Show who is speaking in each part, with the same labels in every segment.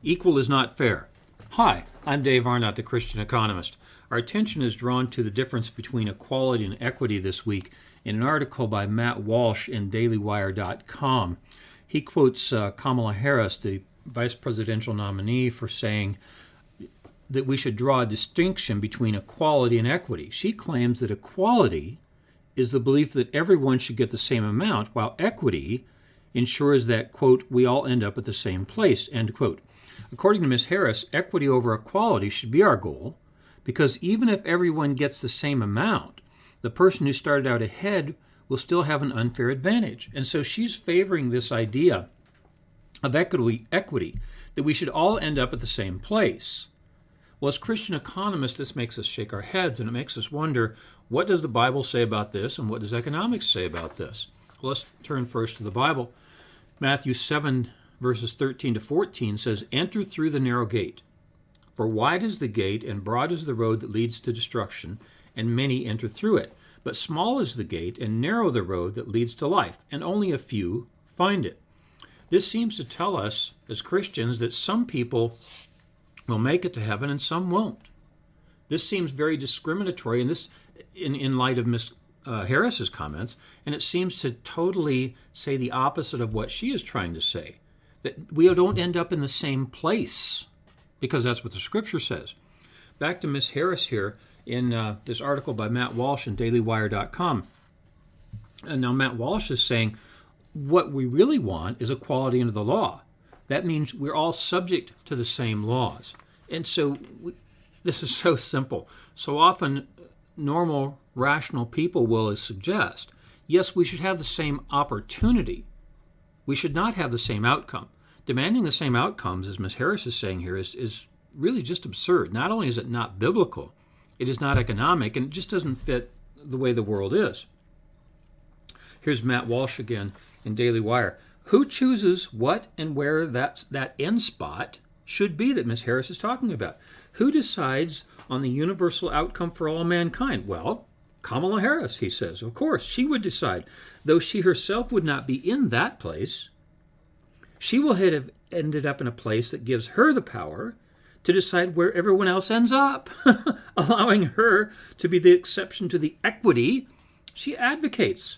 Speaker 1: Equal is not fair. Hi, I'm Dave Arnott, the Christian Economist. Our attention is drawn to the difference between equality and equity this week in an article by Matt Walsh in dailywire.com. He quotes Kamala Harris, the vice presidential nominee, for saying that we should draw a distinction between equality and equity. She claims that equality is the belief that everyone should get the same amount, while equity ensures that, quote, we all end up at the same place, end quote. According to Ms. Harris, equity over equality should be our goal, because even if everyone gets the same amount, the person who started out ahead will still have an unfair advantage. And so she's favoring this idea of equity, that we should all end up at the same place. Well, as Christian economists, this makes us shake our heads, and it makes us wonder, what does the Bible say about this, and what does economics say about this? Well, let's turn first to the Bible. Matthew 7, verses 13 to 14 says, "Enter through the narrow gate. For wide is the gate, and broad is the road that leads to destruction, and many enter through it. But small is the gate, and narrow the road that leads to life, and only a few find it." This seems to tell us, as Christians, that some people will make it to heaven and some won't. This seems very discriminatory, and this, in light of Ms. Harris's comments, and it seems to totally say the opposite of what she is trying to say, that we don't end up in the same place, because that's what the Scripture says. Back to Ms. Harris here in this article by Matt Walsh in dailywire.com. And now Matt Walsh is saying what we really want is equality under the law. That means we're all subject to the same laws. And so this is so simple. So often normal, rational people will suggest, yes, we should have the same opportunity. We should not have the same outcome. Demanding the same outcomes, as Ms. Harris is saying here, is really just absurd. Not only is it not biblical, it is not economic, and it just doesn't fit the way the world is. Here's Matt Walsh again in Daily Wire. Who chooses what and where that end spot should be that Ms. Harris is talking about? Who decides on the universal outcome for all mankind? Well, Kamala Harris, he says. Of course, she would decide. Though she herself would not be in that place, she will have ended up in a place that gives her the power to decide where everyone else ends up, allowing her to be the exception to the equity she advocates.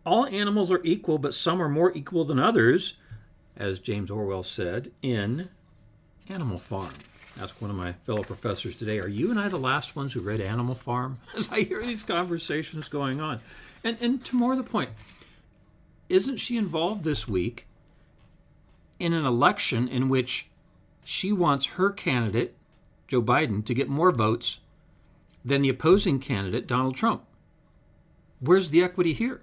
Speaker 1: All animals are equal, but some are more equal than others, as James Orwell said in Animal Farm. Asked one of my fellow professors today, are you and I the last ones who read Animal Farm? As I hear these conversations going on. And to more the point, isn't she involved this week in an election in which she wants her candidate, Joe Biden, to get more votes than the opposing candidate, Donald Trump? Where's the equity here?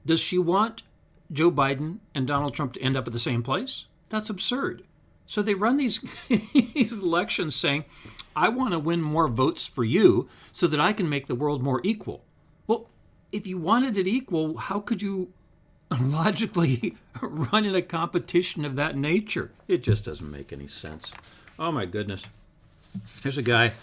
Speaker 1: Does she want Joe Biden and Donald Trump to end up at the same place? That's absurd. So they run these elections saying, I want to win more votes for you so that I can make the world more equal. Well, if you wanted it equal, how could you logically run in a competition of that nature? It just doesn't make any sense. Oh, my goodness. Here's a guy,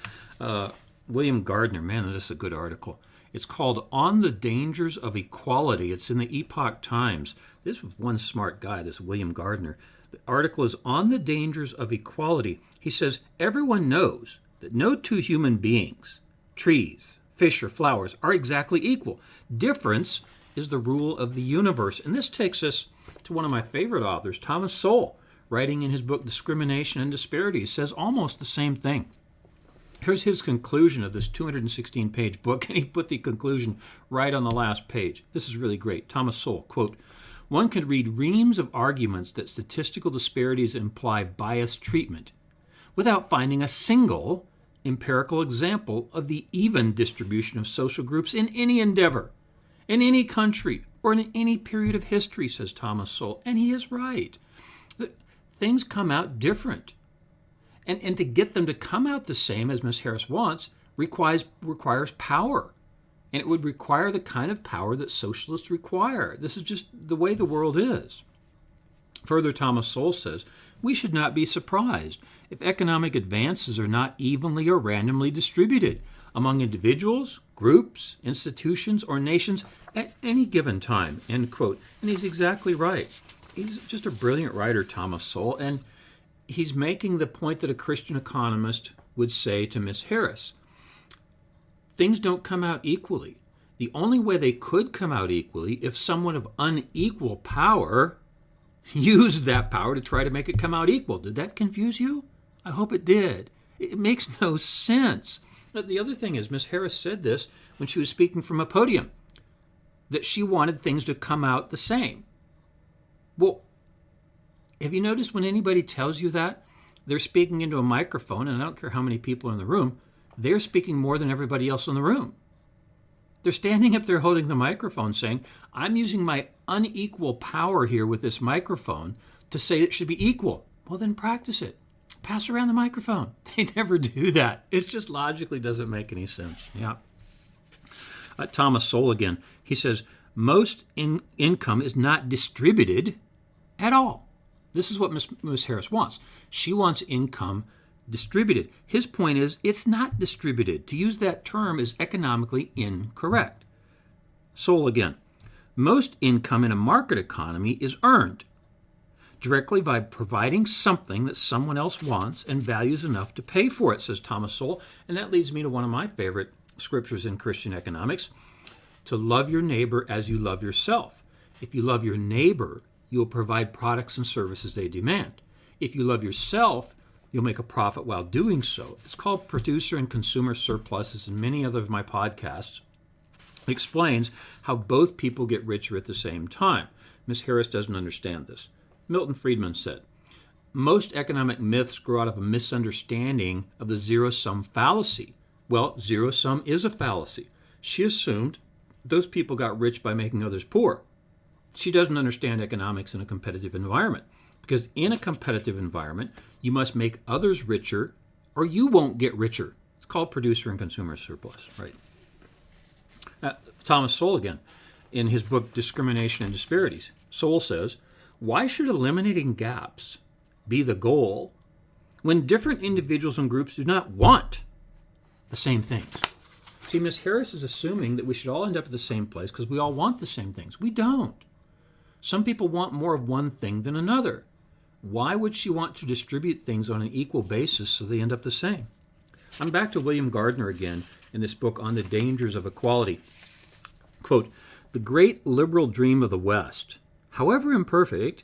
Speaker 1: William Gardner. Man, this is a good article. It's called On the Dangers of Equality. It's in the Epoch Times. This was one smart guy, this William Gardner. The article is On the Dangers of Equality. He says, everyone knows that no two human beings, trees, fish, or flowers, are exactly equal. Difference is the rule of the universe. And this takes us to one of my favorite authors, Thomas Soule, writing in his book Discrimination and Disparity. He says almost the same thing. Here's his conclusion of this 216-page book, and he put the conclusion right on the last page. This is really great. Thomas Soule, quote, one could read reams of arguments that statistical disparities imply biased treatment without finding a single empirical example of the even distribution of social groups in any endeavor, in any country, or in any period of history, says Thomas Soule. And he is right. Things come out different. And to get them to come out the same as Ms. Harris wants requires power. And it would require the kind of power that socialists require. This is just the way the world is. Further, Thomas Soule says, we should not be surprised if economic advances are not evenly or randomly distributed among individuals, groups, institutions, or nations at any given time, end quote. And he's exactly right. He's just a brilliant writer, Thomas Soule. And he's making the point that a Christian economist would say to Miss Harris. Things don't come out equally. The only way they could come out equally if someone of unequal power used that power to try to make it come out equal. Did that confuse you? I hope it did. It makes no sense. The other thing is, Miss Harris said this when she was speaking from a podium, that she wanted things to come out the same. Well, have you noticed when anybody tells you that, they're speaking into a microphone, and I don't care how many people are in the room, they're speaking more than everybody else in the room. They're standing up there holding the microphone saying, I'm using my unequal power here with this microphone to say it should be equal. Well, then practice it. Pass around the microphone. They never do that. It just logically doesn't make any sense. Yeah. Thomas Soule again. He says, most income is not distributed at all. This is what Ms. Harris wants. She wants income distributed. His point is it's not distributed. To use that term is economically incorrect. Soule again. Most income in a market economy is earned directly by providing something that someone else wants and values enough to pay for it, says Thomas Soule. And that leads me to one of my favorite scriptures in Christian economics, to love your neighbor as you love yourself. If you love your neighbor, you will provide products and services they demand. If you love yourself, you'll make a profit while doing so. It's called producer and consumer surpluses, and many other of my podcasts explains how both people get richer at the same time. Ms. Harris doesn't understand this. Milton Friedman said, most economic myths grow out of a misunderstanding of the zero-sum fallacy. Well, zero-sum is a fallacy. She assumed those people got rich by making others poor. She doesn't understand economics in a competitive environment, because in a competitive environment, you must make others richer or you won't get richer. It's called producer and consumer surplus, right? Thomas Soule again, in his book Discrimination and Disparities, Soule says, why should eliminating gaps be the goal when different individuals and groups do not want the same things? See, Ms. Harris is assuming that we should all end up at the same place because we all want the same things. We don't. Some people want more of one thing than another. Why would she want to distribute things on an equal basis so they end up the same? I'm back to William Gardner again in this book on the dangers of equality. Quote, the great liberal dream of the West, however imperfect,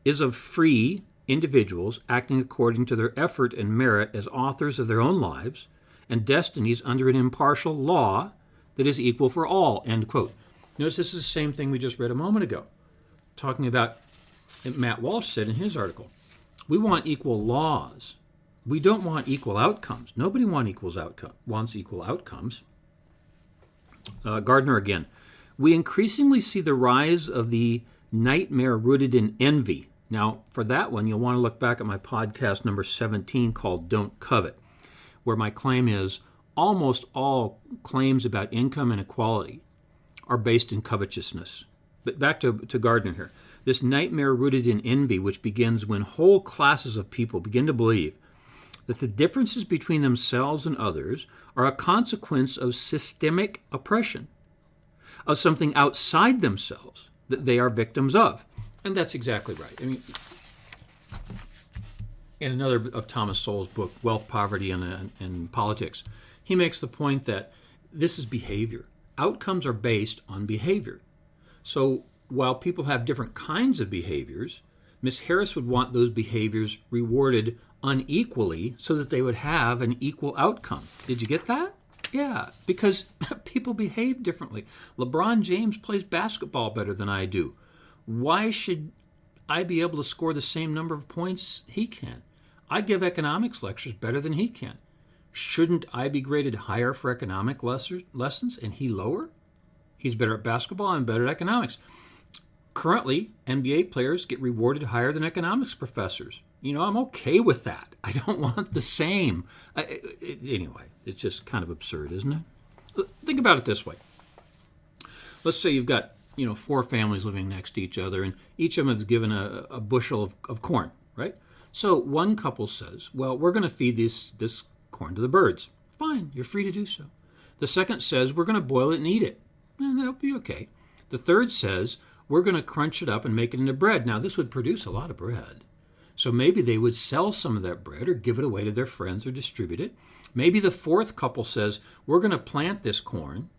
Speaker 1: is of free individuals acting according to their effort and merit as authors of their own lives and destinies under an impartial law that is equal for all, end quote. Notice this is the same thing we just read a moment ago, talking about, Matt Walsh said in his article, we want equal laws. We don't want equal outcomes. Nobody wants equal outcomes. Gardner again. We increasingly see the rise of the nightmare rooted in envy. Now, for that one, you'll want to look back at my podcast number 17 called Don't Covet, where my claim is almost all claims about income inequality are based in covetousness. But back to Gardner here. This nightmare rooted in envy, which begins when whole classes of people begin to believe that the differences between themselves and others are a consequence of systemic oppression, of something outside themselves that they are victims of. And that's exactly right. I mean, in another of Thomas Soule's book, Wealth, Poverty, and Politics, he makes the point that this is behavior. Outcomes are based on behavior. So while people have different kinds of behaviors, Ms. Harris would want those behaviors rewarded unequally so that they would have an equal outcome. Did you get that? Yeah, because people behave differently. LeBron James plays basketball better than I do. Why should I be able to score the same number of points he can? I give economics lectures better than he can. Shouldn't I be graded higher for economic lessons and he lower? He's better at basketball, I'm better at economics. Currently, NBA players get rewarded higher than economics professors. You know, I'm okay with that. I don't want the same. Anyway, it's just kind of absurd, isn't it? Think about it this way. Let's say you've got, 4 families living next to each other, and each of them is given a bushel of corn, right? So one couple says, well, we're going to feed this corn to the birds. Fine, you're free to do so. The second says, we're going to boil it and eat it. And that'll be okay. The third says, we're going to crunch it up and make it into bread. Now, this would produce a lot of bread. So maybe they would sell some of that bread or give it away to their friends or distribute it. Maybe the fourth couple says, we're going to plant this corn,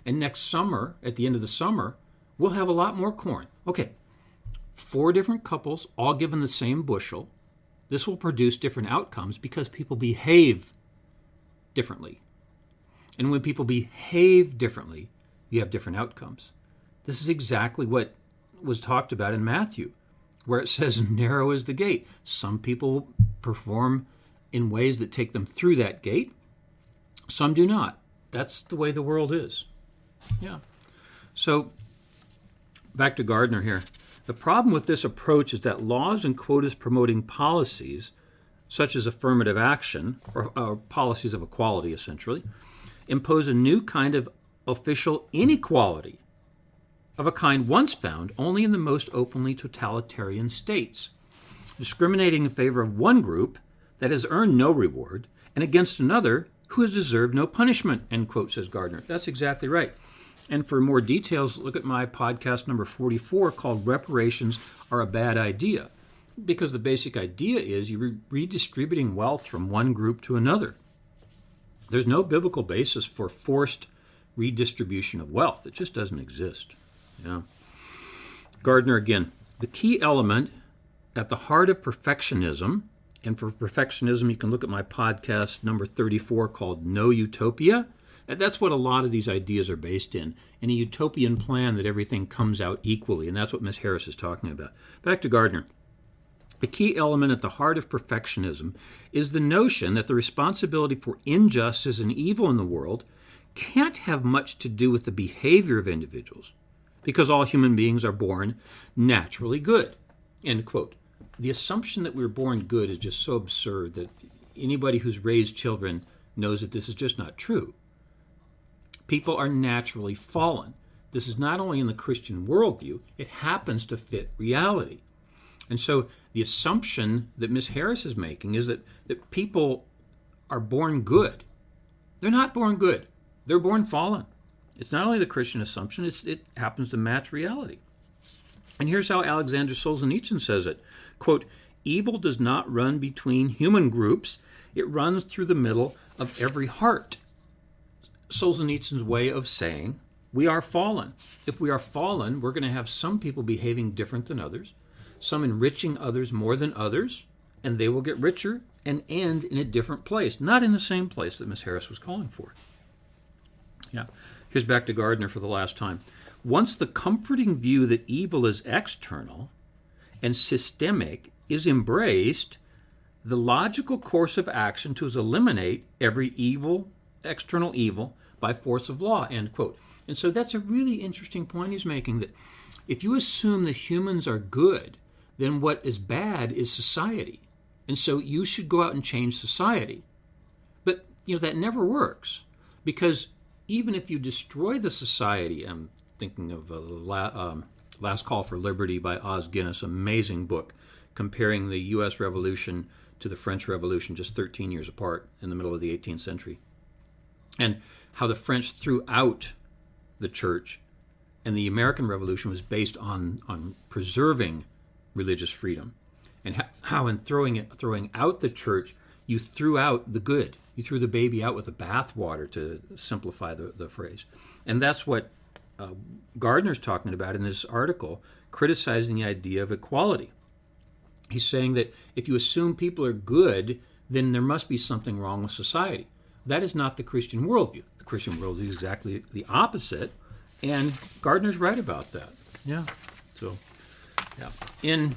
Speaker 1: and next summer, at the end of the summer, we'll have a lot more corn. Okay, 4 different couples, all given the same bushel. This will produce different outcomes because people behave differently. And when people behave differently, you have different outcomes. This is exactly what was talked about in Matthew, where it says, narrow is the gate. Some people perform in ways that take them through that gate. Some do not. That's the way the world is. Yeah. So, back to Gardner here. The problem with this approach is that laws and quotas promoting policies, such as affirmative action, or policies of equality, essentially, impose a new kind of official inequality of a kind once found only in the most openly totalitarian states, discriminating in favor of one group that has earned no reward and against another who has deserved no punishment, end quote, says Gardner. That's exactly right. And for more details, look at my podcast number 44 called Reparations Are a Bad Idea, because the basic idea is you're redistributing wealth from one group to another. There's no biblical basis for forced redistribution of wealth. It just doesn't exist. Yeah. Gardner again, the key element at the heart of perfectionism, and for perfectionism you can look at my podcast number 34 called No Utopia. And that's what a lot of these ideas are based in a utopian plan that everything comes out equally, and that's what Ms. Harris is talking about. Back to Gardner. The key element at the heart of perfectionism is the notion that the responsibility for injustice and evil in the world can't have much to do with the behavior of individuals, because all human beings are born naturally good, end quote. The assumption that we're born good is just so absurd that anybody who's raised children knows that this is just not true. People are naturally fallen. This is not only in the Christian worldview, it happens to fit reality. And so the assumption that Ms. Harris is making is that people are born good. They're not born good. They're born fallen. It's not only the Christian assumption, it happens to match reality. And here's how Alexander Solzhenitsyn says it. Quote, evil does not run between human groups. It runs through the middle of every heart. Solzhenitsyn's way of saying we are fallen. If we are fallen, we're going to have some people behaving different than others, some enriching others more than others, and they will get richer and end in a different place, not in the same place that Ms. Harris was calling for. Yeah. Here's back to Gardner for the last time. Once the comforting view that evil is external and systemic is embraced, the logical course of action to eliminate every evil, external evil, by force of law, end quote. And so that's a really interesting point he's making, that if you assume that humans are good, then what is bad is society. And so you should go out and change society. But, that never works, because even if you destroy the society, I'm thinking of Last Call for Liberty by Os Guinness, amazing book, comparing the U.S. Revolution to the French Revolution, just 13 years apart in the middle of the 18th century. And how the French threw out the church, and the American Revolution was based on preserving religious freedom. And how in throwing out the church, you threw out the good. You threw the baby out with the bathwater, to simplify the phrase. And that's what Gardner's talking about in this article, criticizing the idea of equality. He's saying that if you assume people are good, then there must be something wrong with society. That is not the Christian worldview. The Christian worldview is exactly the opposite, and Gardner's right about that. Yeah. So, yeah. In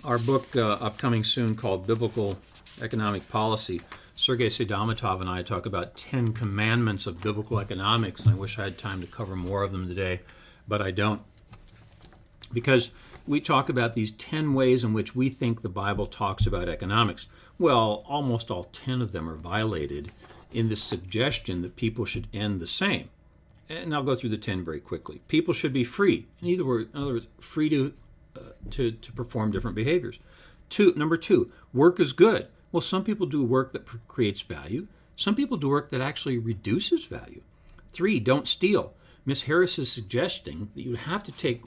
Speaker 1: our book upcoming soon called Biblical Economic Policy, Sergei Seidamatov and I talk about 10 commandments of biblical economics, and I wish I had time to cover more of them today, but I don't. Because we talk about these 10 ways in which we think the Bible talks about economics. Well, almost all 10 of them are violated in the suggestion that people should end the same. And I'll go through the 10 very quickly. People should be free. In other words, free to perform different behaviors. Number 2, work is good. Well, some people do work that creates value. Some people do work that actually reduces value. 3, don't steal. Ms. Harris is suggesting that you have to take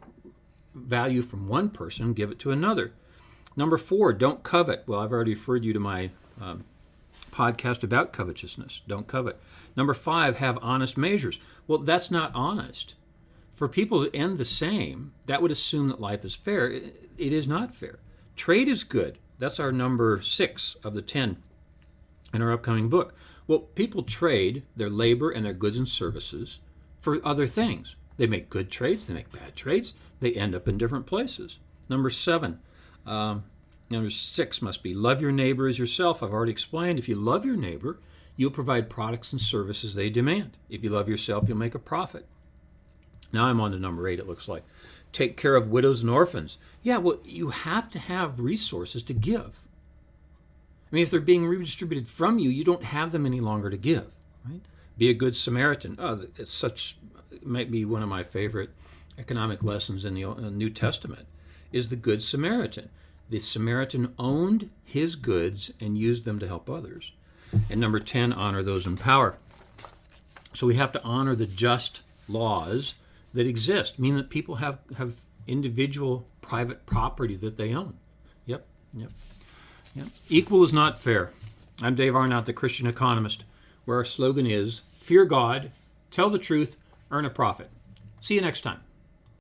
Speaker 1: value from one person and give it to another. Number 4, don't covet. Well, I've already referred you to my podcast about covetousness. Don't covet. Number 5, have honest measures. Well, that's not honest. For people to end the same, that would assume that life is fair. It is not fair. Trade is good. That's our number 6 of the 10 in our upcoming book. Well, people trade their labor and their goods and services for other things. They make good trades, they make bad trades, they end up in different places. Number 7, number 6 must be love your neighbor as yourself. I've already explained, if you love your neighbor, you'll provide products and services they demand. If you love yourself, you'll make a profit. Now I'm on to number 8, it looks like. Take care of widows and orphans. Yeah, well, you have to have resources to give. I mean, if they're being redistributed from you, you don't have them any longer to give, right? Be a good Samaritan. Oh, it might be one of my favorite economic lessons in the New Testament, is the Good Samaritan. The Samaritan owned his goods and used them to help others. And number 10, honor those in power. So we have to honor the just laws that exist, meaning that people have individual private property that they own. Yep. Equal is not fair. I'm Dave Arnott, the Christian Economist, where our slogan is, fear God, tell the truth, earn a profit. See you next time.